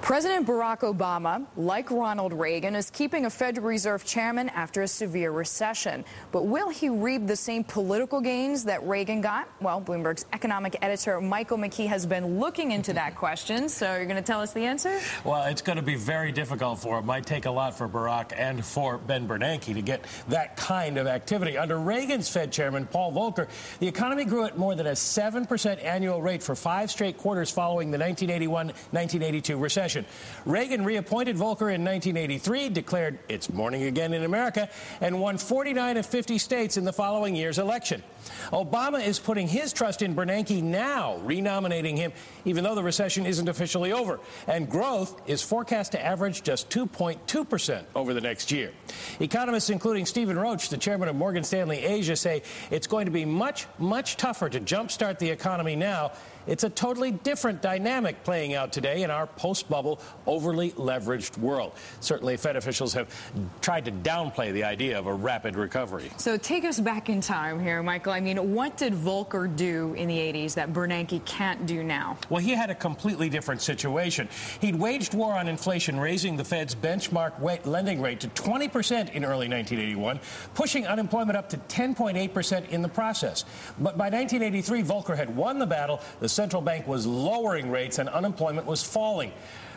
President Barack Obama, like Ronald Reagan, is keeping a Federal Reserve chairman after a severe recession. But will he reap the same political gains that Reagan got? Well, Bloomberg's economic editor Michael McKee has been looking into that question. So you're going to tell us the answer? Well, it's going to be very difficult for him. It might take a lot for Barack and for Ben Bernanke to get that kind of activity. Under Reagan's Fed chairman, Paul Volcker, the economy grew at more than a 7% annual rate for 5 straight quarters following the 1981-1982 recession. Reagan reappointed Volcker in 1983, declared it's morning again in America, and won 49 of 50 states in the following year's election. Obama is putting his trust in Bernanke now, renominating him, even though the recession isn't officially over. And growth is forecast to average just 2.2% over the next year. Economists, including Stephen Roach, the chairman of Morgan Stanley Asia, say it's going to be much, much tougher to jumpstart the economy now. It's a totally different dynamic playing out today in our post-bubble, overly leveraged world. Certainly, Fed officials have tried to downplay the idea of a rapid recovery. So take us back in time here, Michael. I mean, what did Volcker do in the 80s that Bernanke can't do now? Well, he had a completely different situation. He'd waged war on inflation, raising the Fed's benchmark lending rate to 20% in early 1981, pushing unemployment up to 10.8% in the process. But by 1983, Volcker had won the battle. The central bank was lowering rates and unemployment was falling.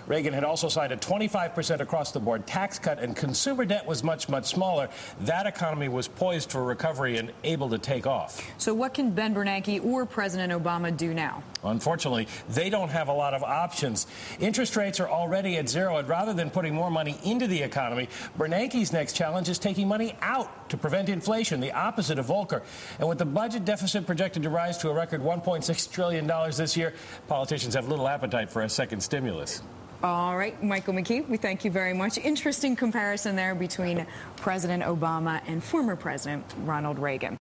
Reagan had also signed a 25% across-the-board tax cut, and consumer debt was much, much smaller. That economy was poised for recovery and able to take off. So what can Ben Bernanke or President Obama do now? Unfortunately, they don't have a lot of options. Interest rates are already at zero, and rather than putting more money into the economy, Bernanke's next challenge is taking money out to prevent inflation, the opposite of Volcker. And with the budget deficit projected to rise to a record $1.6 trillion this year, politicians have little appetite for a second stimulus. All right, Michael McKee, we thank you very much. Interesting comparison there between President Obama and former President Ronald Reagan.